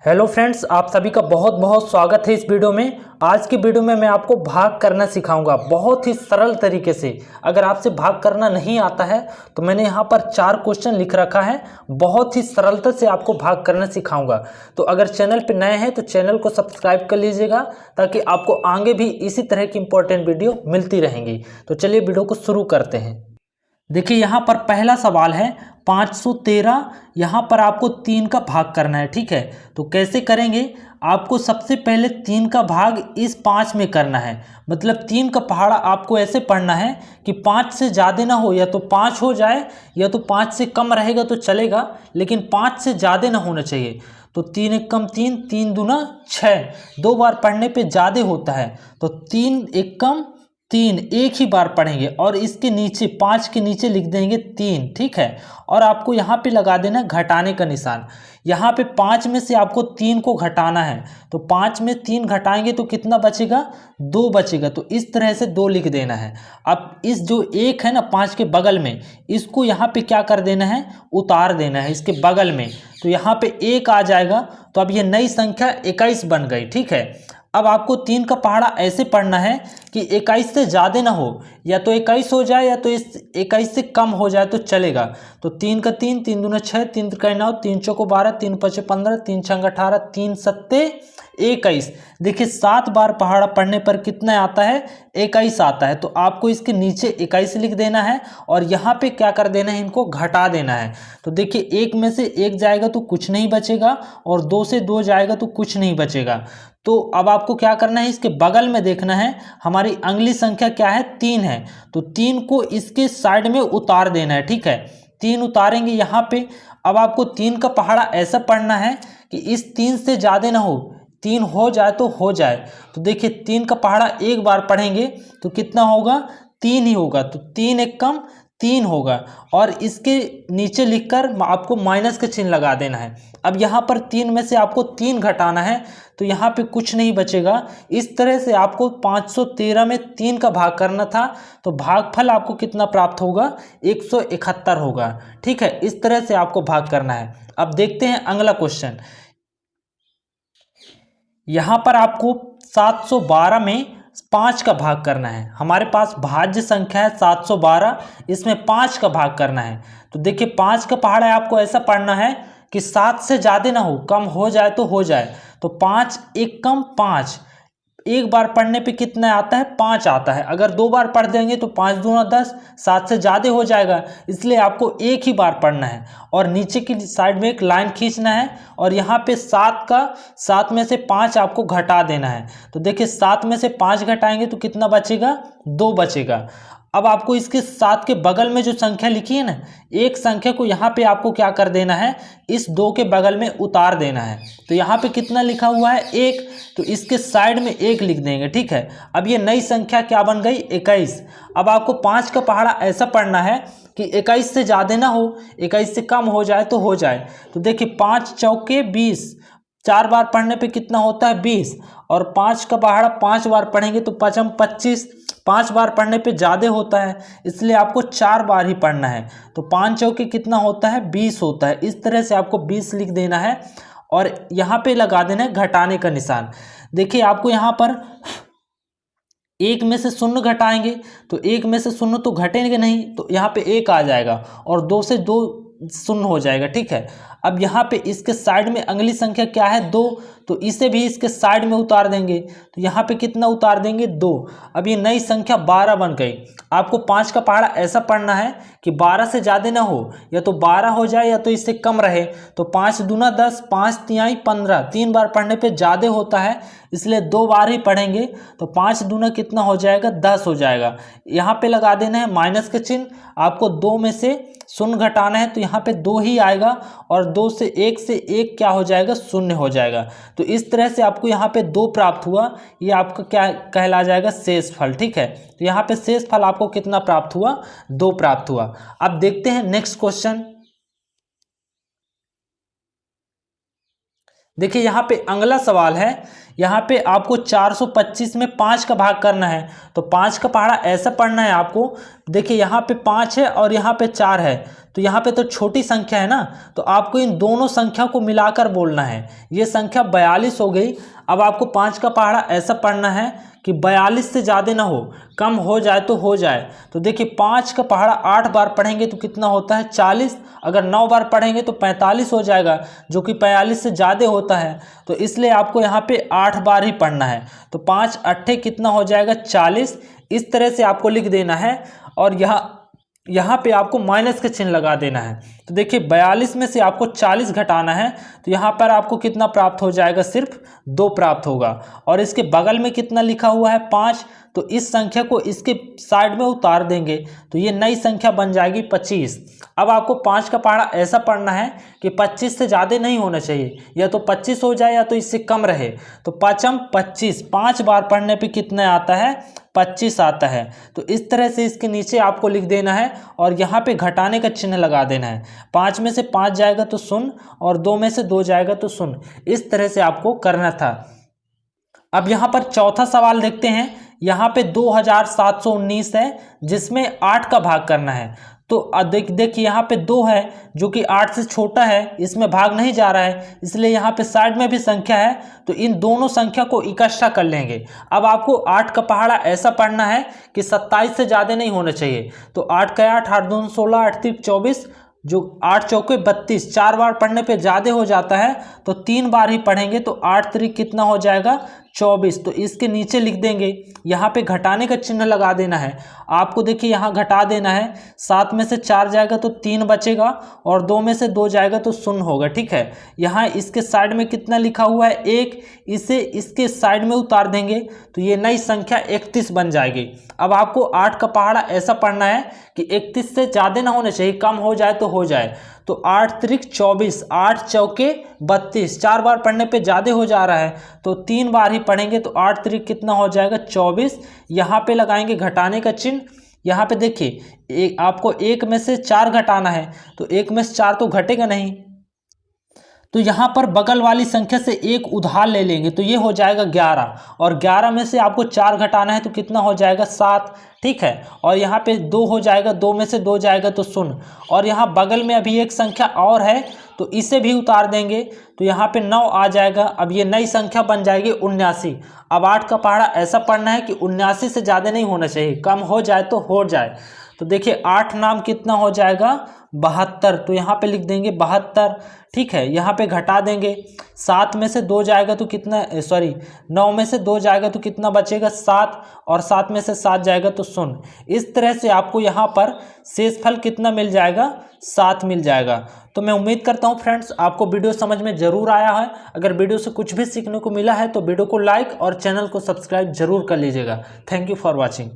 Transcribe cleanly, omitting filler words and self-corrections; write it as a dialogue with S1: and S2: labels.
S1: Hello friends, आप सभी का बहुत बहुत स्वागत है इस वीडियो में। आज की वीडियो में मैं आपको भाग करना सिखाऊंगा बहुत ही सरल तरीके से। अगर आपसे भाग करना नहीं आता है तो मैंने यहाँ पर 4 क्वेश्चन लिख रखा है, बहुत ही सरलता से आपको भाग करना सिखाऊंगा। तो अगर चैनल पे नए हैं तो चैनल को सब्सक्राइब कर लीजिएगा ताकि आपको आगे भी इसी तरह की इंपॉर्टेंट वीडियो मिलती रहेंगी। तो चलिए वीडियो को शुरू करते हैं। देखिए यहाँ पर पहला सवाल है 513। यहाँ पर आपको 3 का भाग करना है, ठीक है। तो कैसे करेंगे, आपको सबसे पहले 3 का भाग इस 5 में करना है। मतलब 3 का पहाड़ा आपको ऐसे पढ़ना है कि 5 से ज़्यादा ना हो, या तो 5 हो जाए या तो 5 से कम रहेगा तो चलेगा, लेकिन 5 से ज़्यादा ना होना चाहिए। तो 3 एक कम 3, 3 दूना 6, 2 बार पढ़ने पे ज़्यादा होता है। तो 3 एक कम 3 एक ही बार पढ़ेंगे और इसके नीचे 5 के नीचे लिख देंगे 3, ठीक है। और आपको यहाँ पे लगा देना घटाने का निशान। यहाँ पे 5 में से आपको 3 को घटाना है, तो 5 में 3 घटाएंगे तो कितना बचेगा, 2 बचेगा। तो इस तरह से 2 लिख देना है। अब इस जो 1 है ना 5 के बगल में, इसको यहाँ पे क्या कर देना है, उतार देना है इसके बगल में। तो यहाँ पे 1 आ जाएगा। तो अब ये नई संख्या 21 बन गई, ठीक है। अब आपको 3 का पहाड़ा ऐसे पढ़ना है कि 21 से ज़्यादा ना हो, या तो 21 हो जाए या तो इस 21 से कम हो जाए तो चलेगा। तो 3 का 3, 3 दूना 6, 3 त्रिका 9, 3 चौको 12, 3 पचे 15, 3 छंग 18, 3 सत्ते 21। देखिए 7 बार पहाड़ा पढ़ने पर कितना आता है, 21 आता है। तो आपको इसके नीचे 21 लिख देना है और यहाँ पे क्या कर देना है, इनको घटा देना है। तो देखिए 1 में से 1 जाएगा तो कुछ नहीं बचेगा, और 2 से 2 जाएगा तो कुछ नहीं बचेगा। तो अब आपको क्या करना है, इसके बगल में देखना है हमारी अगली संख्या क्या है, 3 है। तो 3 को इसके साइड में उतार देना है, ठीक है। 3 उतारेंगे यहाँ पे। अब आपको 3 का पहाड़ा ऐसा पढ़ना है कि इस 3 से ज़्यादा ना हो, 3 हो जाए तो हो जाए। तो देखिए 3 का पहाड़ा एक बार पढ़ेंगे तो कितना होगा, 3 ही होगा। तो 3 एक कम 3 होगा, और इसके नीचे लिखकर आपको माइनस का चिन्ह लगा देना है। अब यहाँ पर 3 में से आपको 3 घटाना है, तो यहाँ पे कुछ नहीं बचेगा। इस तरह से आपको 513 में 3 का भाग करना था। तो भागफल आपको कितना प्राप्त होगा, 171 होगा, ठीक है। इस तरह से आपको भाग करना है। अब देखते हैं अगला क्वेश्चन। यहाँ पर आपको 712 में 5 का भाग करना है। हमारे पास भाज्य संख्या है 712, इसमें 5 का भाग करना है। तो देखिए 5 का पहाड़ा है, आपको ऐसा पढ़ना है कि 7 से ज़्यादा ना हो, कम हो जाए तो हो जाए। तो 5 एक कम 5, एक बार पढ़ने पे कितना आता है, 5 आता है। अगर 2 बार पढ़ देंगे तो 5 दूना 10, 7 से ज़्यादा हो जाएगा, इसलिए आपको एक ही बार पढ़ना है। और नीचे की साइड में एक लाइन खींचना है और यहाँ पे 7 में से 5 आपको घटा देना है। तो देखिए 7 में से 5 घटाएंगे तो कितना बचेगा, 2 बचेगा। अब आपको इसके 7 के बगल में जो संख्या लिखी है ना, एक संख्या को यहाँ पे आपको क्या कर देना है, इस 2 के बगल में उतार देना है। तो यहाँ पे कितना लिखा हुआ है, 1, तो इसके साइड में 1 लिख देंगे, ठीक है। अब ये नई संख्या क्या बन गई, 21। अब आपको 5 का पहाड़ा ऐसा पढ़ना है कि 21 से ज़्यादा ना हो, 21 से कम हो जाए तो हो जाए। तो देखिए 5 चौके 20, 4 बार पढ़ने पे कितना होता है, 20। और 5 का पहाड़ा 5 बार पढ़ेंगे तो 5 25, 5 बार पढ़ने पे ज़्यादा होता है, इसलिए आपको 4 बार ही पढ़ना है। तो 5 चौके कितना होता है, 20 होता है। इस तरह से आपको 20 लिख देना है और यहाँ पे लगा देना है घटाने का निशान। देखिए आपको यहाँ पर 1 में से 0 घटाएंगे तो 1 में से 0 तो घटेंगे नहीं, तो यहाँ पे 1 आ जाएगा, और 2 से 2 0 हो जाएगा, ठीक है। अब यहाँ पे इसके साइड में अगली संख्या क्या है, 2, तो इसे भी इसके साइड में उतार देंगे। तो यहाँ पे कितना उतार देंगे, 2। अब ये नई संख्या 12 बन गई। आपको 5 का पहाड़ा ऐसा पढ़ना है कि 12 से ज़्यादा ना हो, या तो 12 हो जाए या तो इससे कम रहे। तो 5 दूना 10, 5 तिहाई 15, 3 बार पढ़ने पे ज़्यादा होता है, इसलिए 2 बार ही पढ़ेंगे। तो 5 दूना कितना हो जाएगा, 10 हो जाएगा। यहाँ पे लगा देना है माइनस का चिन्ह। आपको 2 में से 0 घटाना है, तो यहाँ पे 2 ही आएगा, और 2 से 1 क्या हो जाएगा, 0 हो जाएगा। तो इस तरह से आपको यहाँ पे 2 प्राप्त हुआ। ये आपका क्या कहला जाएगा, शेष फल, ठीक है। तो यहाँ पे शेष फल आपको कितना प्राप्त हुआ, 2 प्राप्त हुआ। अब देखते हैं नेक्स्ट क्वेश्चन। देखिए यहाँ पे अगला सवाल है, यहाँ पे आपको 425 में 5 का भाग करना है। तो 5 का पहाड़ा ऐसा पढ़ना है आपको। देखिए यहाँ पे 5 है और यहाँ पे 4 है, तो यहाँ पे तो छोटी संख्या है ना, तो आपको इन दोनों संख्या को मिलाकर बोलना है। ये संख्या 42 हो गई। अब आपको 5 का पहाड़ा ऐसा पढ़ना है कि 42 से ज़्यादा ना हो, कम हो जाए तो हो जाए। तो देखिए 5 का पहाड़ा 8 बार पढ़ेंगे तो कितना होता है 40, अगर 9 बार पढ़ेंगे तो 45 हो जाएगा, जो कि 45 से ज़्यादा होता है। तो इसलिए आपको यहाँ पे 8 बार ही पढ़ना है। तो 5 अट्ठे कितना हो जाएगा 40, इस तरह से आपको लिख देना है। और यहाँ पे आपको माइनस का चिन्ह लगा देना है। तो देखिए 42 में से आपको 40 घटाना है, तो यहाँ पर आपको कितना प्राप्त हो जाएगा, सिर्फ 2 प्राप्त होगा। और इसके बगल में कितना लिखा हुआ है 5, तो इस संख्या को इसके साइड में उतार देंगे तो ये नई संख्या बन जाएगी 25। अब आपको 5 का पहाड़ा ऐसा पढ़ना है कि 25 से ज़्यादा नहीं होना चाहिए, या तो 25 हो जाए या तो इससे कम रहे। तो 5m 25, 5 बार पढ़ने पे कितना आता है 25 आता है। तो इस तरह से इसके नीचे आपको लिख देना है और यहाँ पे घटाने का चिन्ह लगा देना है। 5 में से 5 जाएगा तो 0 और 2 में से 2 जाएगा तो 0। इस तरह से आपको करना था। अब यहाँ पर चौथा सवाल देखते हैं। यहाँ पे 2719 है जिसमें 8 का भाग करना है। तो देखिए यहाँ पे 2 है जो कि 8 से छोटा है, इसमें भाग नहीं जा रहा है, इसलिए यहाँ पे साइड में भी संख्या है, तो इन दोनों संख्या को इकट्ठा कर लेंगे। अब आपको 8 का पहाड़ा ऐसा पढ़ना है कि 27 से ज़्यादा नहीं होना चाहिए। तो 8 का 8, 8 दूनी 16, 8 तीन 24, जो 8 चौके 32, 4 बार पढ़ने पे ज़्यादा हो जाता है, तो 3 बार ही पढ़ेंगे। तो 8 त्रिक कितना हो जाएगा 24। तो इसके नीचे लिख देंगे, यहाँ पे घटाने का चिन्ह लगा देना है आपको। देखिए यहाँ घटा देना है, 7 में से 4 जाएगा तो 3 बचेगा और 2 में से 2 जाएगा तो 0 होगा। ठीक है, यहाँ इसके साइड में कितना लिखा हुआ है 1, इसे इसके साइड में उतार देंगे तो ये नई संख्या 31 बन जाएगी। अब आपको 8 का पहाड़ा ऐसा पढ़ना है कि 31 से ज़्यादा ना होना चाहिए, कम हो जाए तो हो जाए। तो 8 त्रिक 24, 8 चौके 32, 4 बार पढ़ने पे ज़्यादा हो जा रहा है, तो 3 बार ही पढ़ेंगे। तो 8 त्रिक कितना हो जाएगा 24। यहाँ पे लगाएंगे घटाने का चिन्ह। यहाँ पे देखिए आपको 1 में से 4 घटाना है, तो 1 में से 4 तो घटेगा नहीं, तो यहाँ पर बगल वाली संख्या से 1 उधार ले लेंगे, तो ये हो जाएगा 11। और 11 में से आपको 4 घटाना है तो कितना हो जाएगा 7। ठीक है, और यहाँ पे 2 हो जाएगा, 2 में से 2 जाएगा तो 0। और यहाँ बगल में अभी एक संख्या और है, तो इसे भी उतार देंगे तो यहाँ पे 9 आ जाएगा। अब ये नई संख्या बन जाएगी 79। अब 8 का पहाड़ा ऐसा पढ़ना है कि 79 से ज़्यादा नहीं होना चाहिए, कम हो जाए तो हो जाए। तो देखिए 8 नाम कितना हो जाएगा 72, तो यहाँ पे लिख देंगे 72। ठीक है, यहाँ पे घटा देंगे, 7 में से 2 जाएगा तो कितना, 9 में से 2 जाएगा तो कितना बचेगा 7, और 7 में से 7 जाएगा तो 0। इस तरह से आपको यहाँ पर शेषफल कितना मिल जाएगा 7 मिल जाएगा। तो मैं उम्मीद करता हूँ फ्रेंड्स आपको वीडियो समझ में ज़रूर आया है। अगर वीडियो से कुछ भी सीखने को मिला है तो वीडियो को लाइक और चैनल को सब्सक्राइब जरूर कर लीजिएगा। Thank you for watching.